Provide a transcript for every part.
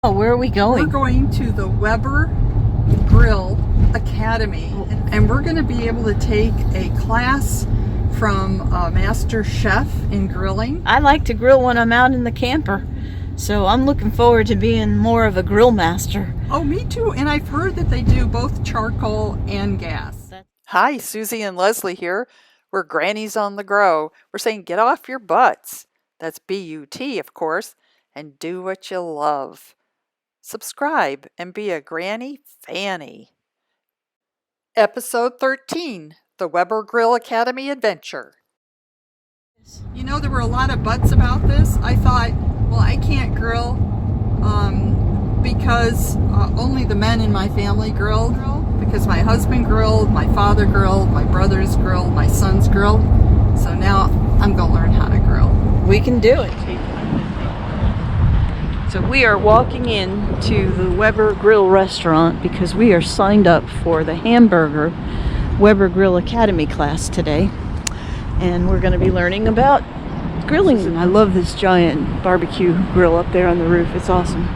Oh, where are we going? We're going to the Weber Grill Academy, and we're going to be able to take a class from a master chef in grilling. I like to grill when I'm out in the camper, so I'm looking forward to being more of a grill master. Oh, me too, and I've heard that they do both charcoal and gas. Hi, Susie and Leslie here. We're Grannies on the Grow. We're saying get off your butts. That's B-U-T, of course, and do what you love. Subscribe and be a Granny Fanny. Episode 13, The Weber Grill Academy Adventure. You know, there were a lot of buts about this. I thought, well, I can't grill because only the men in my family grill. Because my husband grilled, my father grilled, my brothers grilled, my sons grilled. So now I'm going to learn how to grill. We can do it. So we are walking into the Weber Grill restaurant because we are signed up for the hamburger Weber Grill Academy class today. And we're going to be learning about grilling. I love this giant barbecue grill up there on the roof. It's awesome.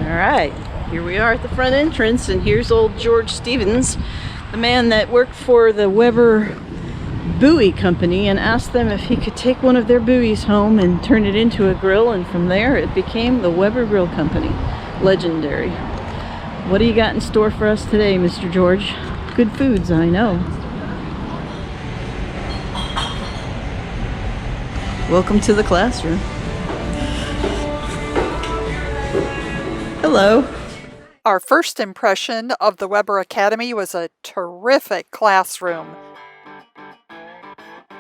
All right, here we are at the front entrance, and here's old George Stevens, the man that worked for the Weber buoy company, and asked them if he could take one of their buoys home and turn it into a grill, and from there it became the Weber Grill Company. Legendary. What do you got in store for us today, Mr. George? Good foods, I know. Welcome to the classroom. Hello. Our first impression of the Weber Academy was a terrific classroom.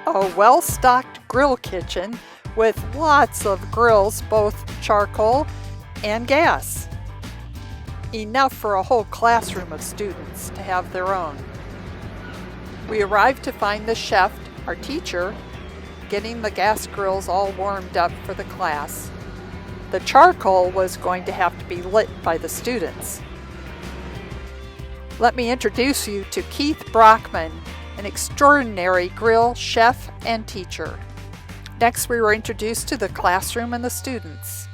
A well-stocked grill kitchen with lots of grills, both charcoal and gas. Enough for a whole classroom of students to have their own. We arrived to find the chef, our teacher, getting the gas grills all warmed up for the class. The charcoal was going to have to be lit by the students. Let me introduce you to Keith Brockman, an extraordinary grill chef and teacher. Next, we were introduced to the classroom and the students.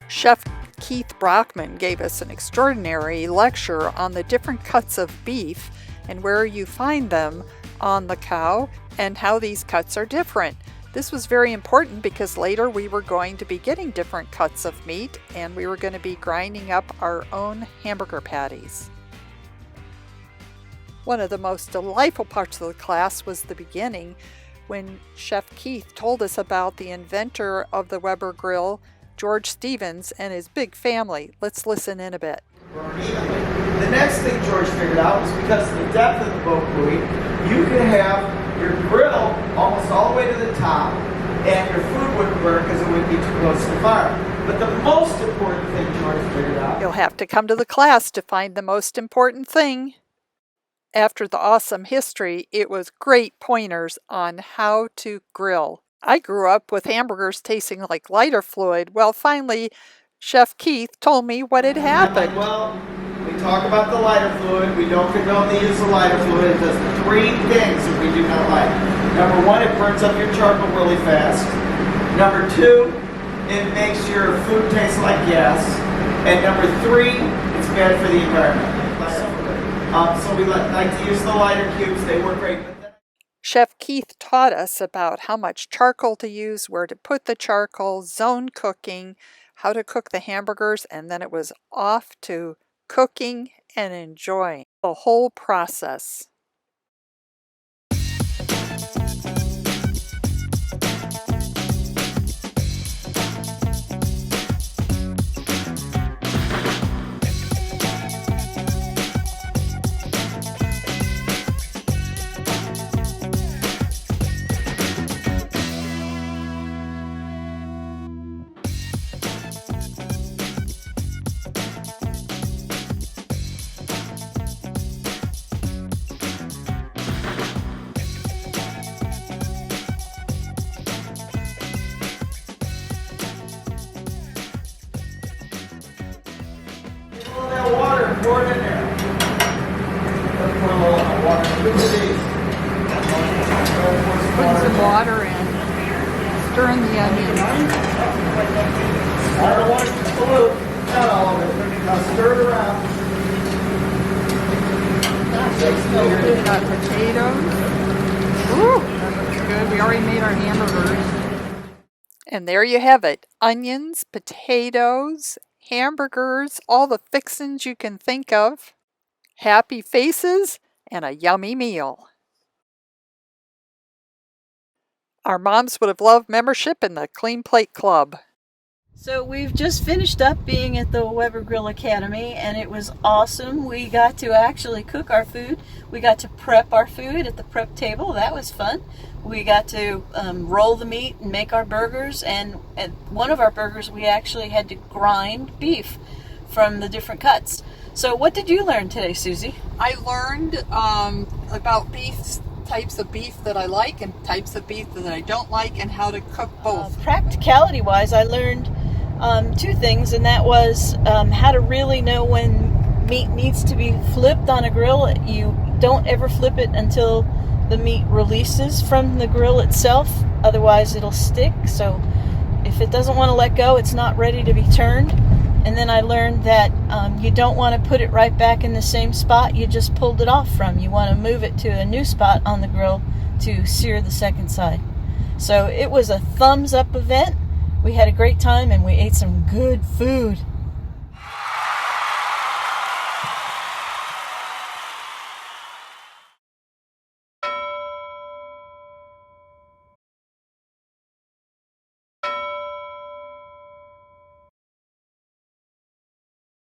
Chef Keith Brockman gave us an extraordinary lecture on the different cuts of beef and where you find them on the cow and how these cuts are different. This was very important because later we were going to be getting different cuts of meat and we were going to be grinding up our own hamburger patties. One of the most delightful parts of the class was the beginning when Chef Keith told us about the inventor of the Weber Grill, George Stevens, and his big family. Let's listen in a bit. The next thing George figured out was because of the depth of the boat buoy, you could have your grill almost all the way to the top and your food wouldn't burn because it wouldn't be too close to the fire. But the most important thing George figured out... You'll have to come to the class to find the most important thing. After the awesome history, it was great pointers on how to grill. I grew up with hamburgers tasting like lighter fluid. Well, finally, Chef Keith told me what had happened. Well, we talk about the lighter fluid. We don't condone the use of lighter fluid. It does three things that we do not like. Number one, it burns up your charcoal really fast. Number two, it makes your food taste like gas. And number three, it's bad for the environment. So we like to use the lighter cubes. They work great. Chef Keith taught us about how much charcoal to use, where to put the charcoal, zone cooking, how to cook the hamburgers, and then it was off to cooking and enjoying the whole process. Pour it in there. Pour a little water. Put some water in. Stir in the onions. I don't want it to pollute. Not all of it. Now stir it around. We've got potatoes. Ooh, that looks good. We already made our hamburgers. And there you have it. Onions, potatoes, hamburgers, all the fixins you can think of. Happy faces and a yummy meal. Our moms would have loved membership in the Clean Plate Club. So we've just finished up being at the Weber Grill Academy, and it was awesome. We got to actually cook our food. We got to prep our food at the prep table. That was fun. We got to roll the meat and make our burgers, and at one of our burgers we actually had to grind beef from the different cuts. So what did you learn today, Susie? I learned about types of beef that I like and types of beef that I don't like, and how to cook both. Practicality-wise, I learned two things, and that was how to really know when meat needs to be flipped on a grill. You don't ever flip it until the meat releases from the grill itself, otherwise it'll stick. So if it doesn't want to let go, it's not ready to be turned. And then I learned that you don't want to put it right back in the same spot you just pulled it off from. You want to move it to a new spot on the grill to sear the second side. So it was a thumbs up event. We had a great time and we ate some good food.